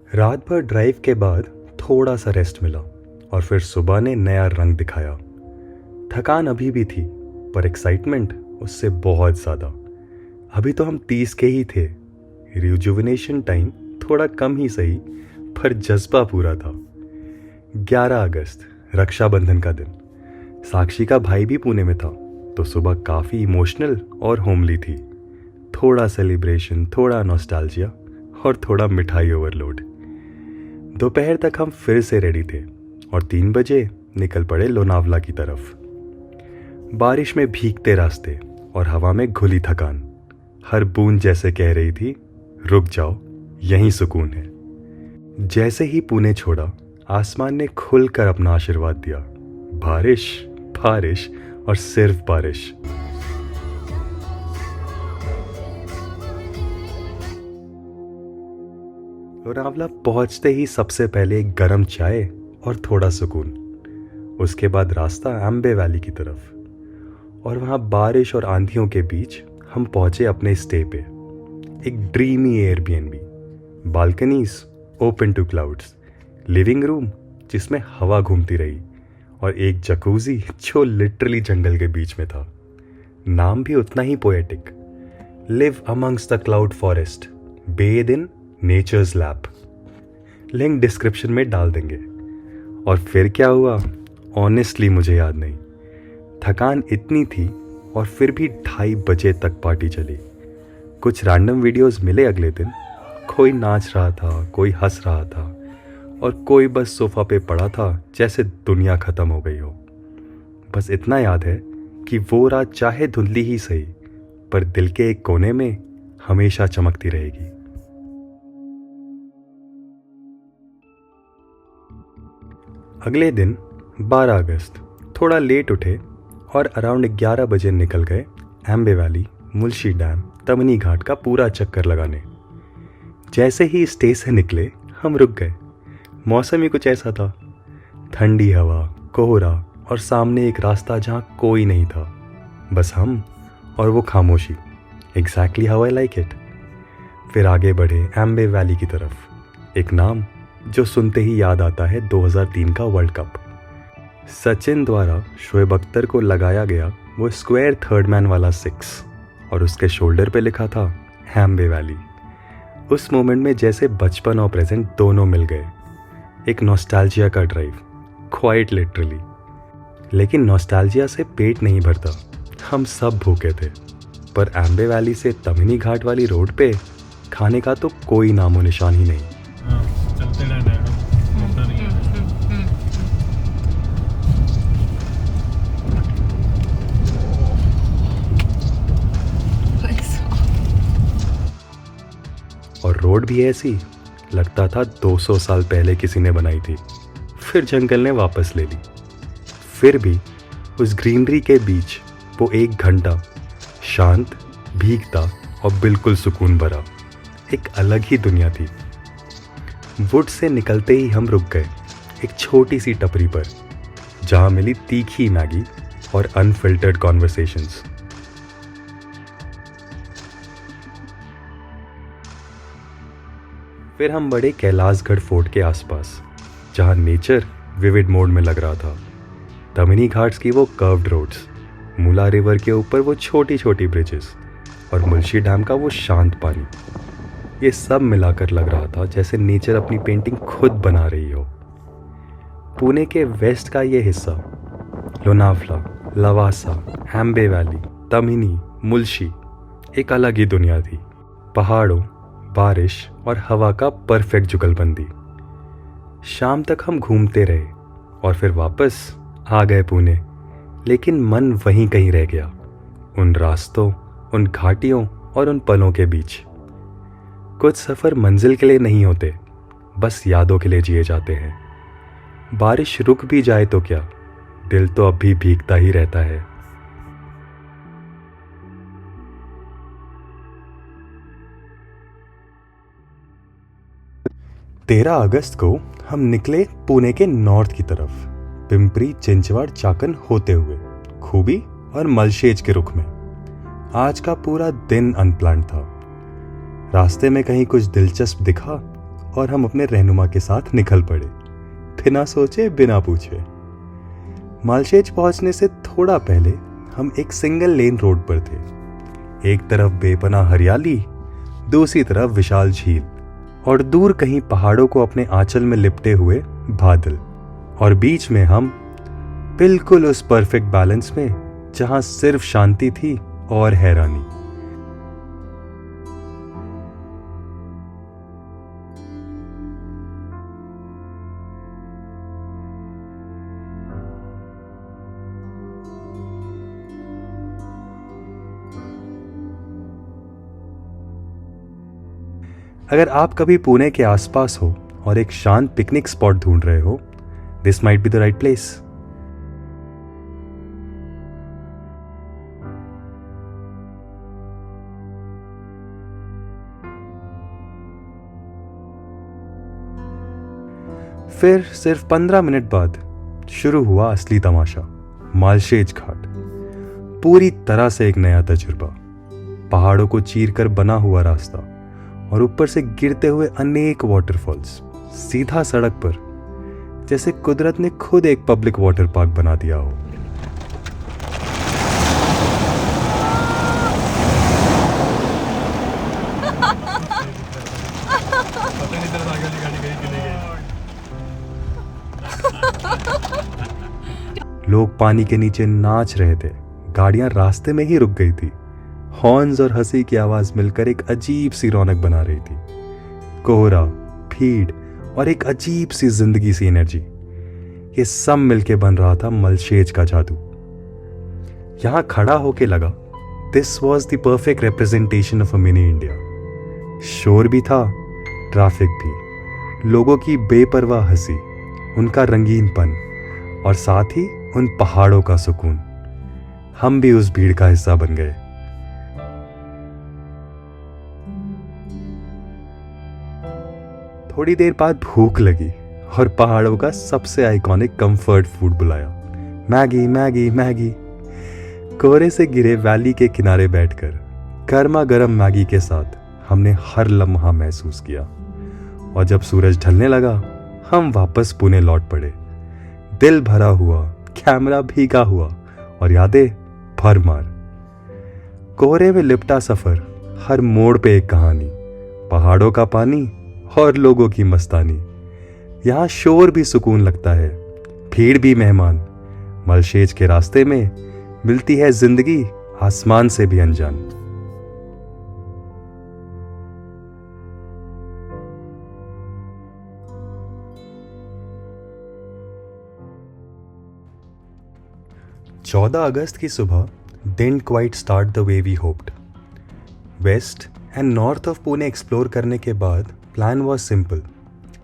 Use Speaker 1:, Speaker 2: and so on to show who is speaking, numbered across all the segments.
Speaker 1: रात भर ड्राइव के बाद थोड़ा सा रेस्ट मिला और फिर सुबह ने नया रंग दिखाया। थकान अभी भी थी पर एक्साइटमेंट उससे बहुत ज़्यादा। अभी तो हम 30 के ही थे। रिजुविनेशन टाइम थोड़ा कम ही सही पर जज्बा पूरा था। 11 अगस्त रक्षाबंधन का दिन। साक्षी का भाई भी पुणे में था तो सुबह काफ़ी इमोशनल और होमली थी। थोड़ा सेलिब्रेशन, थोड़ा नॉस्टैल्जिया और थोड़ा मिठाई ओवरलोड। दोपहर तक हम फिर से रेडी थे और 3 बजे निकल पड़े लोनावला की तरफ। बारिश में भीगते रास्ते और हवा में घुली थकान। हर बूंद जैसे कह रही थी, रुक जाओ, यहीं सुकून है। जैसे ही पुणे छोड़ा, आसमान ने खुलकर अपना आशीर्वाद दिया। बारिश, बारिश और सिर्फ बारिश। लोनावला पहुंचते ही सबसे पहले एक गर्म चाय और थोड़ा सुकून। उसके बाद रास्ता एम्बे वैली की तरफ और वहाँ बारिश और आंधियों के बीच हम पहुंचे अपने स्टे पे। एक dreamy Airbnb, balconies open to clouds, living room जिसमें हवा घूमती रही और एक जकूजी जो लिटरली जंगल के बीच में था। नाम भी उतना ही poetic, live amongst the cloud forest, bathed in nature's lap. Link description में डाल देंगे। और फिर क्या हुआ ऑनेस्टली मुझे याद नहीं। थकान इतनी थी और फिर भी 2:30 बजे तक पार्टी चली। कुछ रैंडम वीडियोस मिले अगले दिन। कोई नाच रहा था, कोई हंस रहा था और कोई बस सोफा पे पड़ा था जैसे दुनिया ख़त्म हो गई हो। बस इतना याद है कि वो रात चाहे धुंधली ही सही पर दिल के एक कोने में हमेशा चमकती रहेगी। अगले दिन 12 अगस्त थोड़ा लेट उठे और अराउंड 11 बजे निकल गए एम्बे वैली, मुल्शी डैम, तमनी घाट का पूरा चक्कर लगाने। जैसे ही स्टे से निकले हम रुक गए। मौसम ही कुछ ऐसा था, ठंडी हवा, कोहरा और सामने एक रास्ता जहाँ कोई नहीं था, बस हम और वो खामोशी। Exactly how I like it. फिर आगे बढ़े एम्बे वैली की तरफ। एक नाम जो सुनते ही याद आता है 2003 का वर्ल्ड कप। सचिन द्वारा शोएब अख्तर को लगाया गया वो स्क्वायर थर्ड मैन वाला 6 और उसके शोल्डर पे लिखा था एम्बे वैली। उस मोमेंट में जैसे बचपन और प्रेजेंट दोनों मिल गए। एक नॉस्टैल्जिया का ड्राइव, क्वाइट लिटरली। लेकिन नॉस्टैल्जिया से पेट नहीं भरता। हम सब भूखे थे पर एम्बे वैली से तमनी घाट वाली रोड पे खाने का तो कोई नामो निशान ही नहीं।
Speaker 2: चलते रहना है, रुकना नहीं है।
Speaker 1: और रोड भी ऐसी लगता था 200 साल पहले किसी ने बनाई थी, फिर जंगल ने वापस ले ली। फिर भी उस ग्रीनरी के बीच वो 1 घंटा शांत, भीगता और बिल्कुल सुकून भरा। एक अलग ही दुनिया थी। वुड से निकलते ही हम रुक गए एक छोटी सी टपरी पर जहाँ मिली तीखी मैगी और अनफिल्टर्ड कॉन्वर्सेशंस। फिर हम बढ़े कैलाशगढ़ फोर्ट के आसपास जहाँ नेचर विविड मोड में लग रहा था। तमनी घाट्स की वो कर्व्ड रोड्स, मुला रिवर के ऊपर वो छोटी छोटी ब्रिजेस और मुल्शी डैम का वो शांत पानी, ये सब मिलाकर लग रहा था जैसे नेचर अपनी पेंटिंग खुद बना रही हो। पुणे के वेस्ट का ये हिस्सा, लोनावला, लवासा, एम्बे वैली, तमनी, मुल्शी, एक अलग ही दुनिया थी। पहाड़ों, बारिश और हवा का परफेक्ट जुगलबंदी। शाम तक हम घूमते रहे और फिर वापस आ गए पुणे। लेकिन मन वहीं कहीं रह गया, उन रास्तों, उन घाटियों और उन पलों के बीच। कुछ सफ़र मंजिल के लिए नहीं होते, बस यादों के लिए जिए जाते हैं। बारिश रुक भी जाए तो क्या, दिल तो अब भी भीगता ही रहता है। तेरह अगस्त को हम निकले पुणे के नॉर्थ की तरफ, पिंपरी चिंचवड़ चाकन होते हुए खूबी और मलशेज के रुख में। आज का पूरा दिन अनप्लान्ड था। रास्ते में कहीं कुछ दिलचस्प दिखा और हम अपने रहनुमा के साथ निकल पड़े, बिना सोचे बिना पूछे। मालशेज पहुंचने से थोड़ा पहले हम एक सिंगल लेन रोड पर थे। एक तरफ बेपनाह हरियाली, दूसरी तरफ विशाल झील और दूर कहीं पहाड़ों को अपने आंचल में लिपटे हुए बादल, और बीच में हम, बिल्कुल उस परफेक्ट बैलेंस में जहां सिर्फ शांति थी और हैरानी। अगर आप कभी पुणे के आसपास हो और एक शांत पिकनिक स्पॉट ढूंढ रहे हो, this might be the right place. फिर सिर्फ 15 मिनट बाद शुरू हुआ असली तमाशा, मालशेज घाट। पूरी तरह से एक नया तजुर्बा। पहाड़ों को चीरकर बना हुआ रास्ता और ऊपर से गिरते हुए अनेक वाटरफॉल्स, सीधा सड़क पर, जैसे कुदरत ने खुद एक पब्लिक वाटर पार्क बना दिया हो।
Speaker 2: पता नहीं चला आगे वाली गाड़ी गई कि नहीं गई।
Speaker 1: लोग पानी के नीचे नाच रहे थे, गाड़ियां रास्ते में ही रुक गई थी। हॉर्न्स और हंसी की आवाज मिलकर एक अजीब सी रौनक बना रही थी। कोहरा, भीड़ और एक अजीब सी जिंदगी सी एनर्जी, ये सब मिलके बन रहा था मलशेज का जादू। यहां खड़ा होके लगा this was the perfect representation of a mini India. शोर भी था, ट्रैफिक भी, लोगों की बेपरवाह हंसी, उनका रंगीनपन और साथ ही उन पहाड़ों का सुकून। हम भी उस भीड़ का हिस्सा बन गए। थोड़ी देर बाद भूख लगी और पहाड़ों का सबसे आइकॉनिक कंफर्ट फूड बुलाया, मैगी मैगी मैगी। कोहरे से घिरे वैली के किनारे बैठकर गर्मा गर्म मैगी के साथ हमने हर लम्हा महसूस किया। और जब सूरज ढलने लगा, हम वापस पुणे लौट पड़े, दिल भरा हुआ, कैमरा भीगा हुआ और यादें भरमार। कोहरे में लिपटा सफर, हर मोड़ पे एक कहानी, पहाड़ों का पानी और लोगों की मस्तानी। यहाँ शोर भी सुकून लगता है, भीड़ भी मेहमान। मलशेज के रास्ते में मिलती है जिंदगी आसमान से भी अनजान। चौदह अगस्त की सुबह didn't quite start the way we hoped. West and north of Pune explore करने के बाद plan was simple,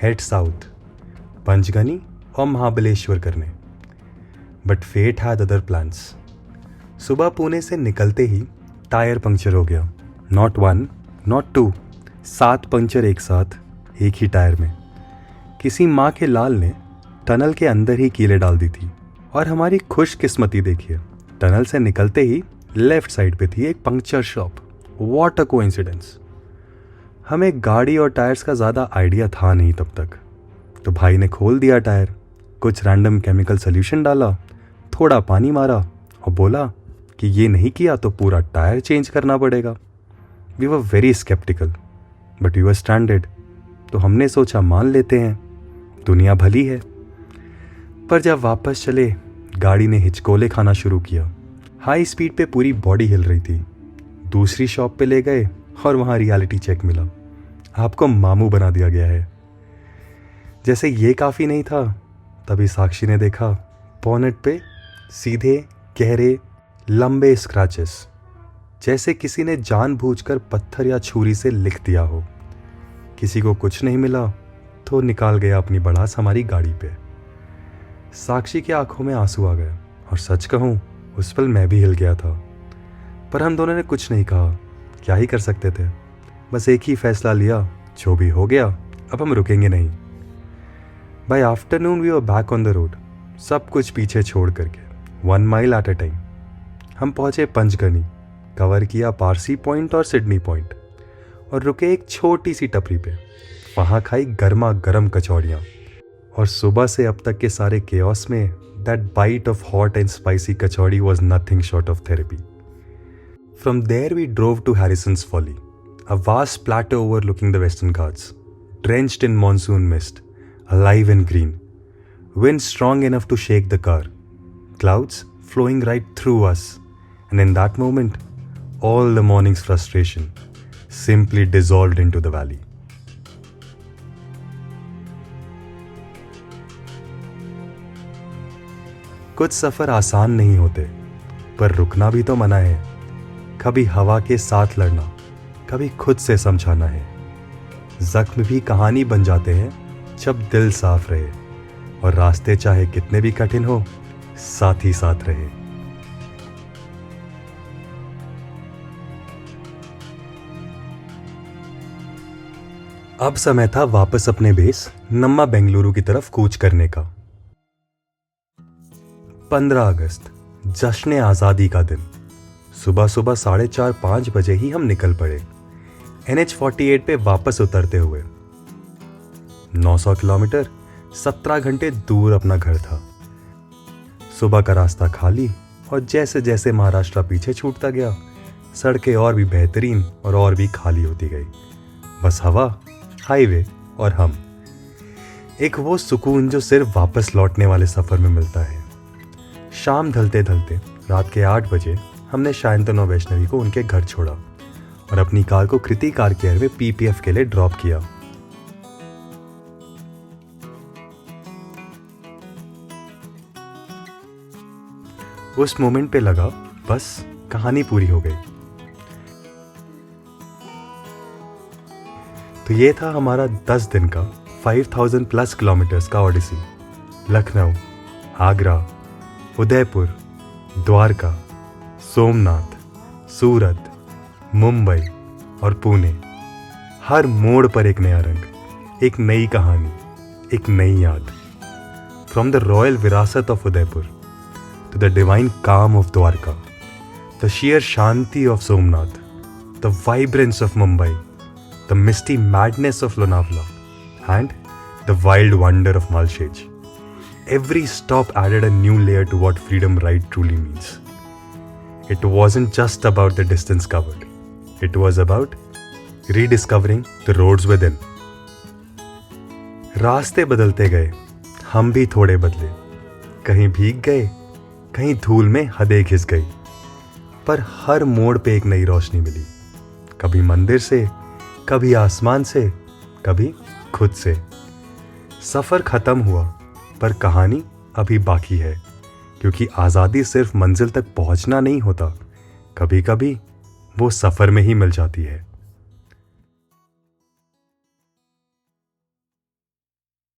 Speaker 1: head south, Panchgani और महाबलेश्वर करने। But fate had other plans. सुबह पुणे से निकलते ही टायर पंक्चर हो गया। नॉट 1, नॉट 2, 7 पंक्चर एक साथ, एक ही टायर में। किसी माँ के लाल ने टनल के अंदर ही कीलें डाल दी थी। और हमारी खुशकिस्मती देखिए, टनल से निकलते ही लेफ्ट साइड पे थी एक puncture shop. What a coincidence. हमें गाड़ी और टायर्स का ज़्यादा आइडिया था नहीं तब तक, तो भाई ने खोल दिया टायर, कुछ रैंडम केमिकल सोल्यूशन डाला, थोड़ा पानी मारा और बोला कि ये नहीं किया तो पूरा टायर चेंज करना पड़ेगा। We were very sceptical but we were standard, तो हमने सोचा मान लेते हैं, दुनिया भली है। पर जब वापस चले, गाड़ी ने हिचकोले खाना शुरू किया। हाई स्पीड पे पूरी बॉडी हिल रही थी। दूसरी शॉप पे ले गए और वहाँ रियलिटी चेक मिला, आपको मामू बना दिया गया है। जैसे ये काफ़ी नहीं था, तभी साक्षी ने देखा बॉनेट पे सीधे गहरे लंबे स्क्रैचेस, जैसे किसी ने जानबूझकर पत्थर या छुरी से लिख दिया हो। किसी को कुछ नहीं मिला तो निकाल गया अपनी बढ़ास हमारी गाड़ी पे। साक्षी की आंखों में आंसू आ गए और सच कहूँ उस पल मैं भी हिल गया था। पर हम दोनों ने कुछ नहीं कहा, क्या ही कर सकते थे। बस एक ही फैसला लिया, जो भी हो गया अब हम रुकेंगे नहीं। By afternoon we were back on the road, सब कुछ पीछे छोड़ करके 1 माइल एट अ टाइम। हम पहुंचे पंचगनी, कवर किया पारसी पॉइंट और सिडनी पॉइंट और रुके एक छोटी सी टपरी पे। वहाँ खाई गर्मा गर्म कचौड़ियाँ, और सुबह से अब तक के सारे केओस में that bite of hot and spicy kachori was nothing short of therapy. From there we drove to Harrison's Folly, a vast plateau overlooking the Western Ghats, drenched in monsoon mist, alive and green. Wind strong enough to shake the car, clouds flowing right through us, and in that moment, all the morning's frustration simply dissolved into the valley. कुछ सफ़र आसान नहीं होते, पर रुकना भी तो मना है. कभी हवा के साथ लड़ना, कभी खुद से समझाना है. जख्म भी कहानी बन जाते हैं जब दिल साफ रहे, और रास्ते चाहे कितने भी कठिन हो, साथ ही साथ रहे. अब समय था वापस अपने बेस नम्मा बेंगलुरु की तरफ कूच करने का. 15 अगस्त, जश्न आज़ादी का दिन. सुबह सुबह 4:30-5 बजे ही हम निकल पड़े, NH48 पे वापस उतरते हुए. 900 किलोमीटर 17 घंटे दूर अपना घर था. सुबह का रास्ता खाली, और जैसे जैसे महाराष्ट्र पीछे छूटता गया, सड़कें और भी बेहतरीन और भी खाली होती गई. बस हवा, हाईवे और हम. एक वो सुकून जो सिर्फ वापस लौटने वाले सफ़र में मिलता है. शाम ढलते ढलते रात के 8 बजे हमने शांतनु वैष्णवी को उनके घर छोड़ा और अपनी कार को कृति कार केयर में PPF के लिए ड्रॉप किया. उस मोमेंट पे लगा बस कहानी पूरी हो गई. तो ये था हमारा 10 दिन का 5000+ किलोमीटर्स का ओडिसी. लखनऊ, आगरा, उदयपुर, द्वारका, सोमनाथ, सूरत, मुंबई और पुणे. हर मोड़ पर एक नया रंग, एक नई कहानी, एक नई याद. फ्रॉम द रॉयल विरासत of Udaipur to the divine calm of Dwarka, the sheer शांति of Somnath, the vibrance of Mumbai, the misty madness of Lonavala, and the wild wonder of Malshej. Every stop added a new layer to what freedom ride truly means. It wasn't just about the distance covered. It was about rediscovering the roads within. रास्ते बदलते गए, हम भी थोड़े बदले. कहीं भीग गए, कहीं धूल में हदें घिस गई, पर हर मोड़ पे एक नई रोशनी मिली. कभी मंदिर से, कभी आसमान से, कभी खुद से. सफ़र ख़त्म हुआ, पर कहानी अभी बाकी है, क्योंकि आज़ादी सिर्फ मंजिल तक पहुंचना नहीं होता. कभी कभी वो सफ़र में ही मिल जाती है.